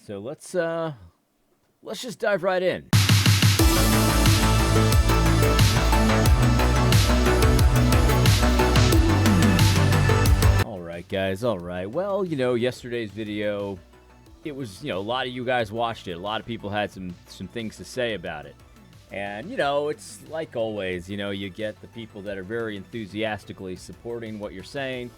So let's just dive right in. All right, guys. All right. Well, yesterday's video, it was, a lot of you guys watched it. A lot of people had some things to say about it. And, it's like always, you get the people that are very enthusiastically supporting what you're saying,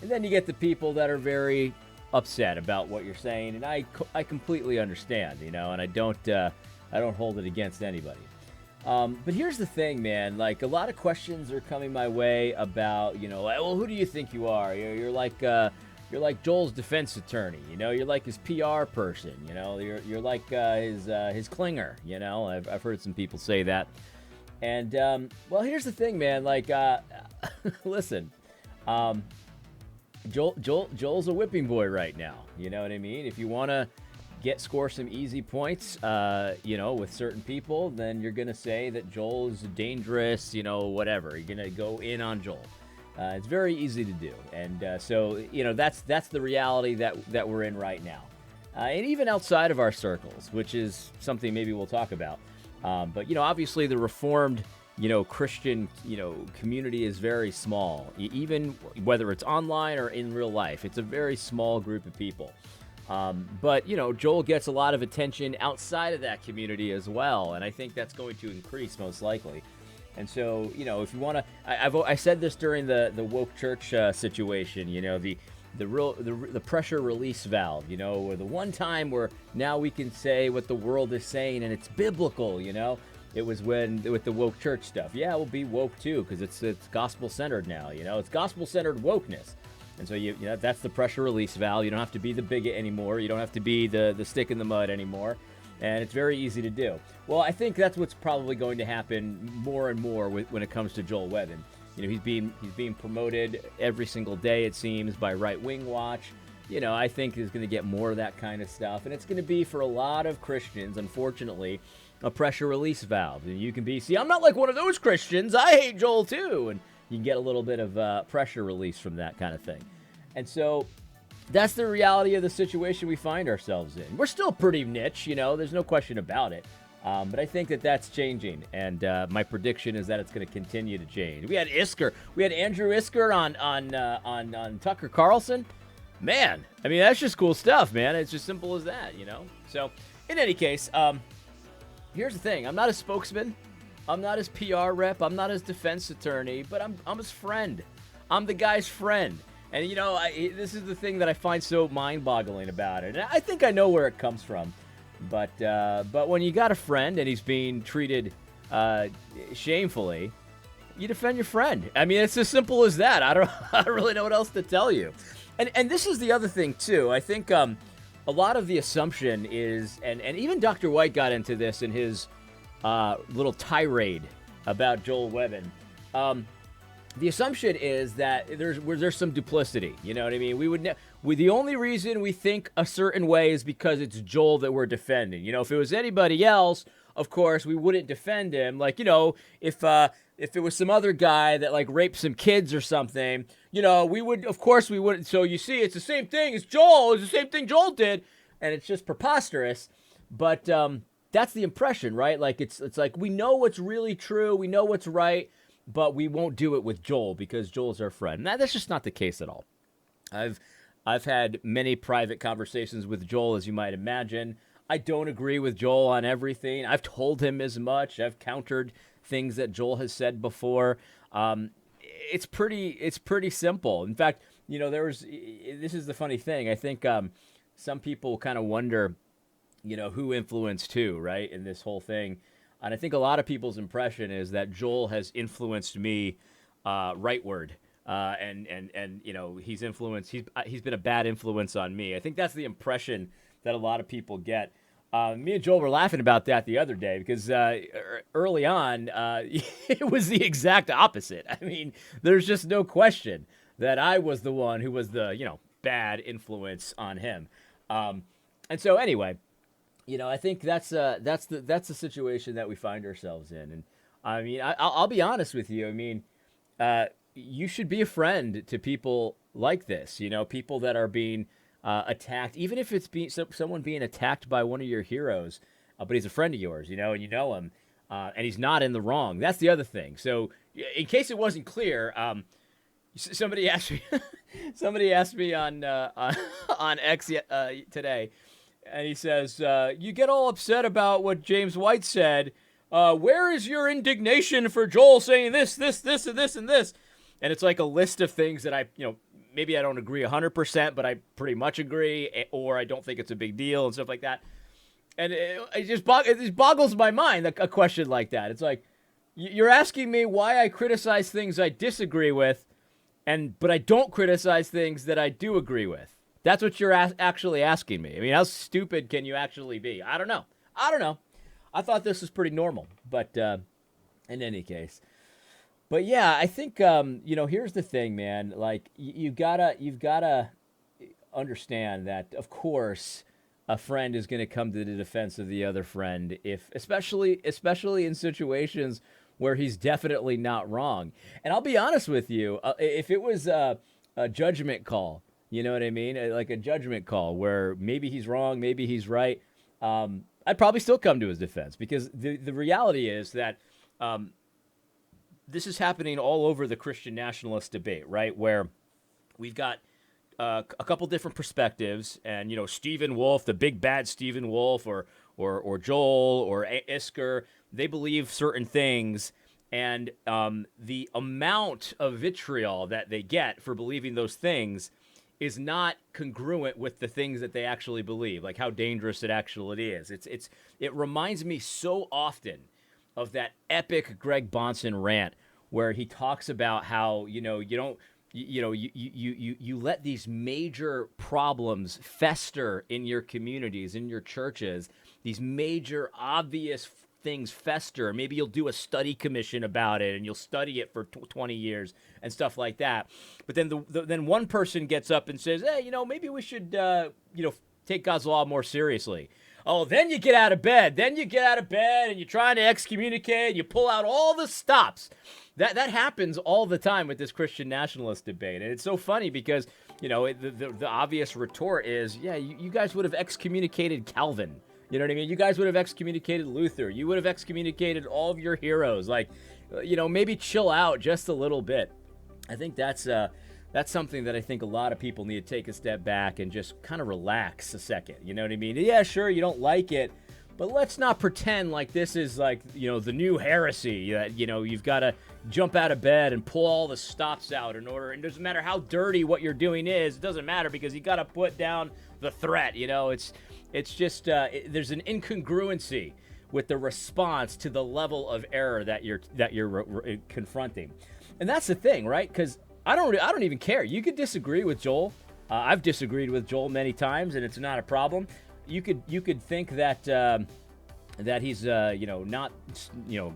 and then you get the people that are very upset about what you're saying, and I completely understand, and I don't hold it against anybody. But here's the thing, man. Like, a lot of questions are coming my way about, well, who do you think you are? You're like Joel's defense attorney. You're like his PR person. You're like his clinger. I've heard some people say that. And well, here's the thing, man. Like, listen, Joel's a whipping boy right now. You know what I mean? If you want to score some easy points, with certain people, then you're gonna say that Joel is dangerous. Whatever. You're gonna go in on Joel. It's very easy to do, and so that's the reality that we're in right now, and even outside of our circles, which is something maybe we'll talk about. But obviously the Reformed Christian community is very small, even whether it's online or in real life. It's a very small group of people. But Joel gets a lot of attention outside of that community as well, and I think that's going to increase most likely. And so, if you want to, I said this during the woke church situation, the pressure release valve, or the one time where now we can say what the world is saying and it's biblical. It was with the woke church stuff. Yeah, we'll be woke too, because it's gospel centered now. It's gospel centered wokeness. And so that's the pressure release valve. You don't have to be the bigot anymore. You don't have to be the stick in the mud anymore. And it's very easy to do. Well, I think that's what's probably going to happen more and more when it comes to Joel Webbon. He's being promoted every single day, it seems, by Right Wing Watch. I think he's going to get more of that kind of stuff. And it's going to be, for a lot of Christians, unfortunately, a pressure release valve. And you can I'm not like one of those Christians. I hate Joel too. And you can get a little bit of pressure release from that kind of thing. And so that's the reality of the situation we find ourselves in. We're still pretty niche, there's no question about it. But I think that's changing, and my prediction is that it's going to continue to change. We had Andrew Isker on Tucker Carlson. Man, I mean, that's just cool stuff, man. It's just simple as that, So, in any case, here's the thing. I'm not a spokesman. I'm not his PR rep. I'm not his defense attorney, but I'm his friend. I'm the guy's friend. And, this is the thing that I find so mind-boggling about it. And I think I know where it comes from. But when you got a friend and he's being treated shamefully, you defend your friend. I mean, it's as simple as that. I don't really know what else to tell you. And this is the other thing, too. I think a lot of the assumption is, and even Dr. White got into this in his little tirade about Joel Webbon. The assumption is that there's some duplicity. You know what I mean? The only reason we think a certain way is because it's Joel that we're defending. If it was anybody else, of course, we wouldn't defend him. Like, if it was some other guy that like raped some kids or something, we wouldn't. So you see, it's the same thing as Joel. It's the same thing Joel did, and it's just preposterous. But that's the impression, right? Like it's like we know what's really true, we know what's right, but we won't do it with Joel because Joel's our friend. That's just not the case at all. I've had many private conversations with Joel, as you might imagine. I don't agree with Joel on everything. I've told him as much. I've countered things that Joel has said before. It's pretty simple. In fact, this is the funny thing. I think some people kind of wonder, who influenced who, right, in this whole thing. And I think a lot of people's impression is that Joel has influenced me rightward. And he's influenced. He's been a bad influence on me. I think that's the impression that a lot of people get. Me and Joel were laughing about that the other day because early on, it was the exact opposite. I mean, there's just no question that I was the one who was the bad influence on him. And so anyway, I think that's the situation that we find ourselves in. And I mean, I'll be honest with you. I mean, you should be a friend to people like this, people that are being attacked, even if it's someone being attacked by one of your heroes, but he's a friend of yours, and you know him, and he's not in the wrong. That's the other thing. So, in case it wasn't clear, somebody asked me, somebody asked me on on X today, and he says, "You get all upset about what James White said. Where is your indignation for Joel saying this, this, this, and this, and this?" And it's like a list of things that maybe I don't agree 100%, but I pretty much agree, or I don't think it's a big deal and stuff like that. And it just boggles my mind, a question like that. It's like, you're asking me why I criticize things I disagree with, but I don't criticize things that I do agree with. That's what you're actually asking me. I mean, how stupid can you actually be? I don't know. I thought this was pretty normal, but in any case. But yeah, I think here's the thing, man. Like you've gotta understand that, of course, a friend is going to come to the defense of the other friend, especially in situations where he's definitely not wrong. And I'll be honest with you, if it was a judgment call, you know what I mean, like a judgment call where maybe he's wrong, maybe he's right, I'd probably still come to his defense, because the reality is that. This is happening all over the Christian nationalist debate, right? Where we've got a couple different perspectives, and Stephen Wolfe, the big bad Stephen Wolfe, or Joel or Isker, they believe certain things, and the amount of vitriol that they get for believing those things is not congruent with the things that they actually believe, like how dangerous it actually is. It reminds me so often of that epic Greg Bonson rant where he talks about how you let these major problems fester in your communities, in your churches, these major obvious things fester. Maybe you'll do a study commission about it and you'll study it for 20 years and stuff like that. But then then one person gets up and says, "Hey, maybe we should take God's law more seriously." Oh, then you get out of bed. And you're trying to excommunicate. And you pull out all the stops. That happens all the time with this Christian nationalist debate. And it's so funny because, the obvious retort is, yeah, you guys would have excommunicated Calvin. You know what I mean? You guys would have excommunicated Luther. You would have excommunicated all of your heroes. Like, maybe chill out just a little bit. I think that's something that I think a lot of people need to take a step back and just kind of relax a second. You know what I mean? Yeah, sure, you don't like it, but let's not pretend like this is like, the new heresy that, you've got to jump out of bed and pull all the stops out in order. And it doesn't matter how dirty what you're doing is. It doesn't matter because you got to put down the threat. It's just there's an incongruency with the response to the level of error that you're confronting. And that's the thing, right? Because I don't even care. You could disagree with Joel. I've disagreed with Joel many times, and it's not a problem. You could think that he's not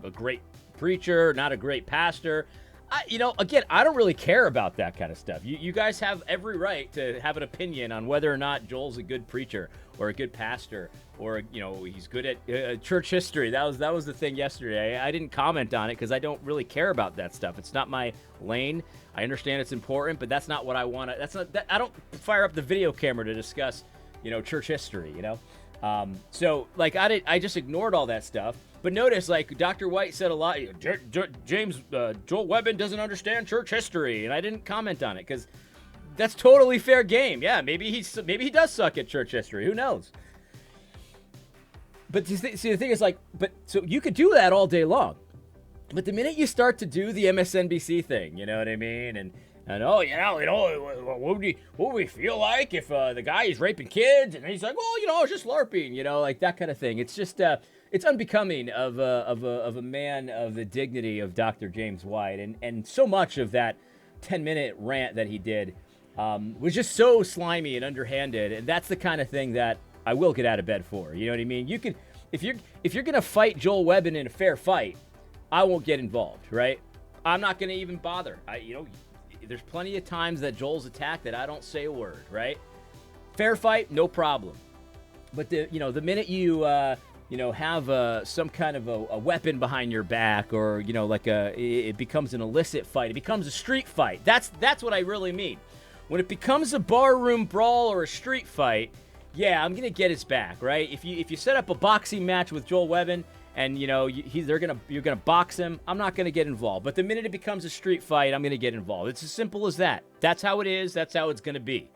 a great preacher, not a great pastor. Again, I don't really care about that kind of stuff. You guys have every right to have an opinion on whether or not Joel's a good preacher or a good pastor, or he's good at church history. That was the thing yesterday. I didn't comment on it because I don't really care about that stuff. It's not my lane. I understand it's important, but that's not what I want to. I don't fire up the video camera to discuss church history. So like I just ignored all that stuff. But notice, like, Dr. White said a lot. Joel Webbon doesn't understand church history, and I didn't comment on it because that's totally fair game. Yeah, maybe he does suck at church history. Who knows? But see, the thing is, like, so you could do that all day long, but the minute you start to do the MSNBC thing, you know what I mean, and what would we feel like if the guy is raping kids, and he's like, well, it's just LARPing, like that kind of thing. It's just it's unbecoming of a man of the dignity of Dr. James White, and so much of that 10-minute rant that he did was just so slimy and underhanded, and that's the kind of thing that I will get out of bed for. You know what I mean? You could, if you're gonna fight Joel Webbon in a fair fight, I won't get involved, right? I'm not gonna even bother. There's plenty of times that Joel's attacked that I don't say a word, right? Fair fight, no problem. But the minute you have some kind of a weapon behind your back, or it becomes an illicit fight, it becomes a street fight. That's what I really mean. When it becomes a barroom brawl or a street fight, yeah, I'm gonna get his back, right? If you set up a boxing match with Joel Webbon and you're gonna box him, I'm not gonna get involved. But the minute it becomes a street fight, I'm gonna get involved. It's as simple as that. That's how it is. That's how it's gonna be.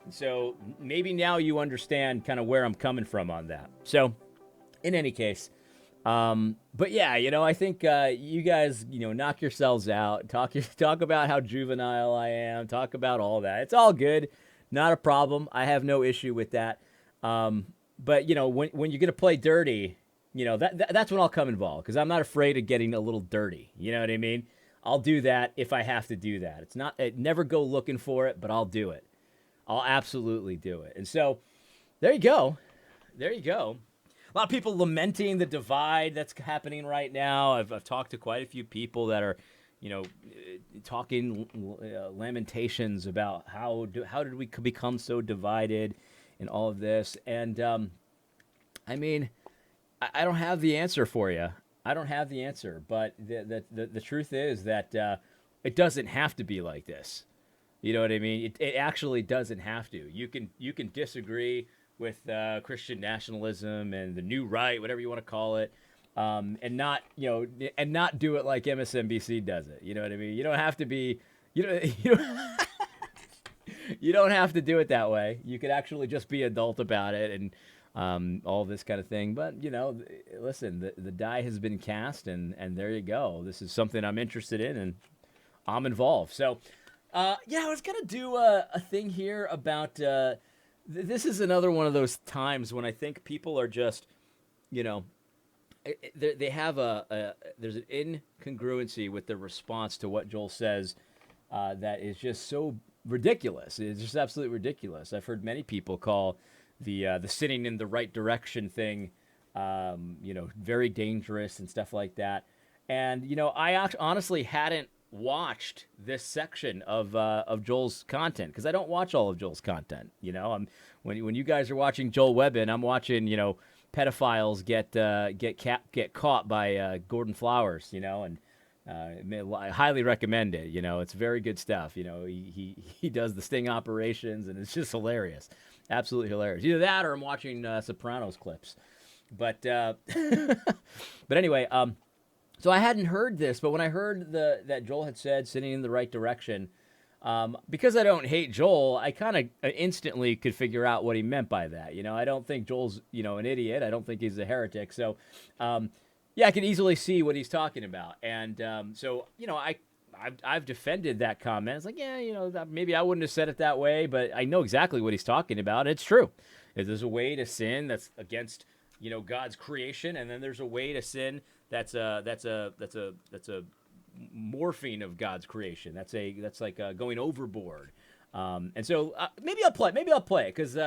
So maybe now you understand kind of where I'm coming from on that. So, in any case, but yeah, I think you guys, knock yourselves out. Talk about how juvenile I am. Talk about all that. It's all good. Not a problem. I have no issue with that. But when you're gonna play dirty, that's when I'll come involved, because I'm not afraid of getting a little dirty. You know what I mean? I'll do that if I have to do that. Never go looking for it, but I'll do it. I'll absolutely do it. And so, there you go. There you go. A lot of people lamenting the divide that's happening right now. I've talked to quite a few people that are, talking lamentations about how did we become so divided in all of this. And, I mean, I don't have the answer for you. I don't have the answer. But the truth is that it doesn't have to be like this. You know what I mean? It actually doesn't have to. You can disagree with Christian nationalism and the new right, whatever you want to call it, and not do it like MSNBC does it. You know what I mean? You don't have to be you don't have to do it that way. You could actually just be adult about it and all this kind of thing. But listen, the die has been cast, and there you go. This is something I'm interested in, and I'm involved. So. I was going to do a thing here about, this is another one of those times when I think people are just, they have there's an incongruency with the response to what Joel says that is just so ridiculous. It's just absolutely ridiculous. I've heard many people call the sitting in the right direction thing, very dangerous and stuff like that. And, I honestly hadn't watched this section of Joel's content, because I don't watch all of Joel's content. When you guys are watching Joel Webbon, I'm watching pedophiles get caught by Gordon Flowers, and I highly recommend it. It's very good stuff. He does the sting operations, and it's just hilarious, absolutely hilarious. Either that or I'm watching Sopranos clips. But but anyway. So I hadn't heard this, but when I heard that Joel had said sitting in the right direction, because I don't hate Joel, I kind of instantly could figure out what he meant by that. I don't think Joel's, an idiot. I don't think he's a heretic. So, I can easily see what he's talking about. And so, I've defended that comment. It's like, maybe I wouldn't have said it that way, but I know exactly what he's talking about. It's true. There's a way to sin that's against, God's creation, and then there's a way to sin that's a morphine of God's creation. That's like going overboard. And so maybe I'll play it, because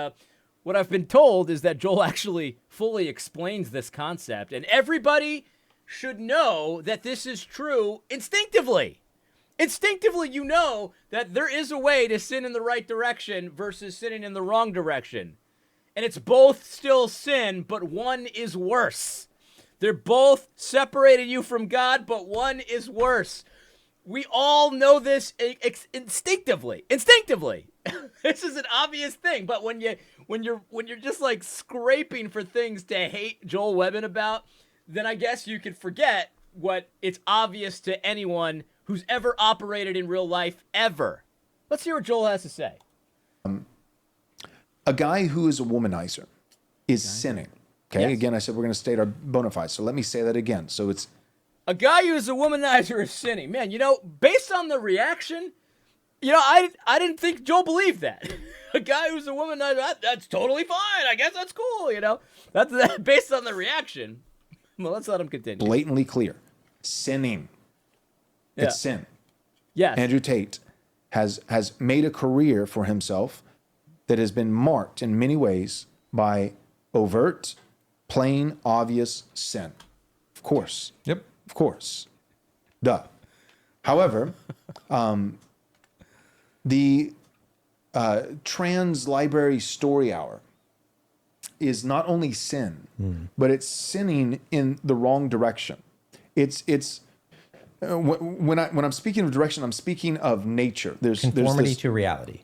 what I've been told is that Joel actually fully explains this concept, and everybody should know that this is true instinctively. Instinctively, that there is a way to sin in the right direction versus sinning in the wrong direction. And it's both still sin, but one is worse. They're both separating you from God, but one is worse. We all know this instinctively. Instinctively. This is an obvious thing, but when you're just like scraping for things to hate Joel Webbon about, then I guess you could forget what it's obvious to anyone who's ever operated in real life ever. Let's hear what Joel has to say. A guy who is a womanizer is sinning. Okay, yes. Again, I said we're going to state our bona fides, so let me say that again. So it's a guy who is a womanizer is sinning. Man, based on the reaction, I didn't think Joel believed that. A guy who's a womanizer, that's totally fine. I guess that's cool. That's based on the reaction. Well, let's let him continue. Blatantly clear, sinning. Yeah. It's sin. Yes. Andrew Tate has made a career for himself that has been marked in many ways by overt, plain, obvious sin. Of course. Yep. Of course. Duh. However, the Trans Library Story Hour is not only sin, but it's sinning in the wrong direction. It's when I'm speaking of direction, I'm speaking of nature. Conformity to reality.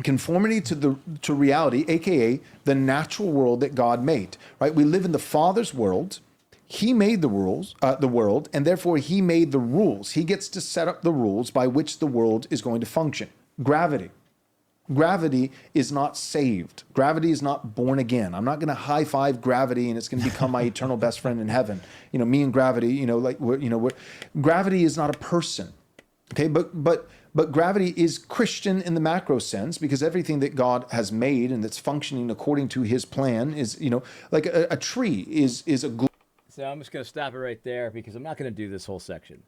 Conformity to reality, aka the natural world that God made. Right? We live in the Father's world. He made the rules, the world, and therefore he made the rules. He gets to set up the rules by which the world is going to function. Gravity. Gravity is not saved. Gravity is not born again. I'm not going to high five gravity and it's going to become my eternal best friend in heaven. You know, me and gravity. You know, like gravity is not a person. Okay, but gravity is Christian in the macro sense, because everything that God has made and that's functioning according to His plan is, you know, like a tree is a. So I'm just going to stop it right there because I'm not going to do this whole section.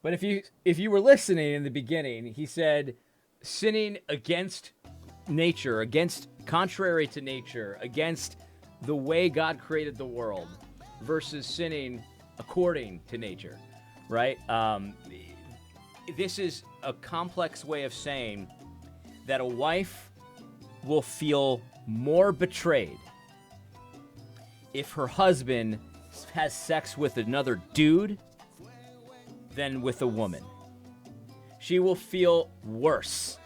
But if you were listening in the beginning, he said, sinning against nature, against contrary to nature, against the way God created the world, versus sinning according to nature, right? This is a complex way of saying that a wife will feel more betrayed if her husband has sex with another dude than with a woman. She will feel worse.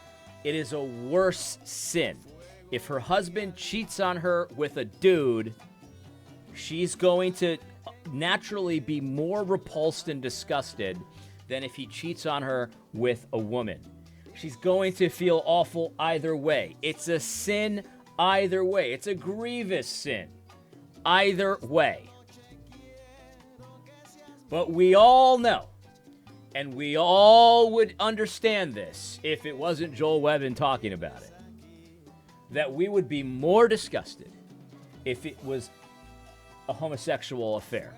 It is a worse sin. If her husband cheats on her with a dude, she's going to naturally be more repulsed and disgusted than if he cheats on her with a woman. She's going to feel awful either way. It's a sin either way. It's a grievous sin either way. But we all know, and we all would understand this if it wasn't Joel Webbon talking about it, that we would be more disgusted if it was a homosexual affair,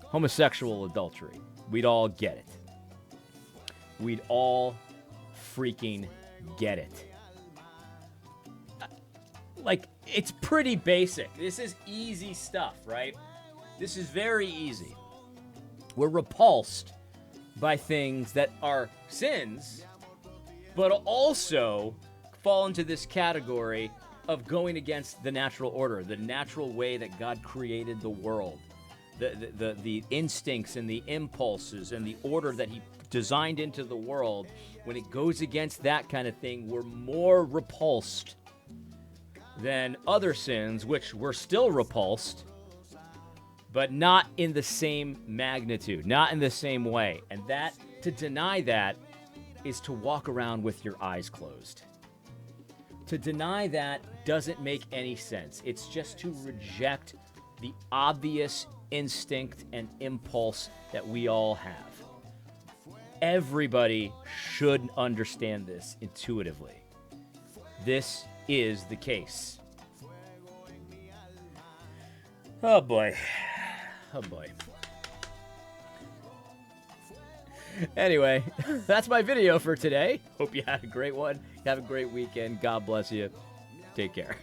homosexual adultery. We'd all get it. We'd all freaking get it. Like, it's pretty basic. This is easy stuff, right? This is very easy. We're repulsed by things that are sins, but but fall into this category of going against the natural order, the natural way that God created the world, the instincts and the impulses and the order that he designed into the world. When it goes against that kind of thing, we're more repulsed than other sins, which we're still repulsed, but not in the same magnitude, not in the same way. And that, to deny that, is to walk around with your eyes closed. To deny that doesn't make any sense. It's just to reject the obvious instinct and impulse that we all have. Everybody should understand this intuitively. This is the case. Oh boy. Oh boy. Anyway, that's my video for today. Hope you had a great one. Have a great weekend. God bless you. Take care.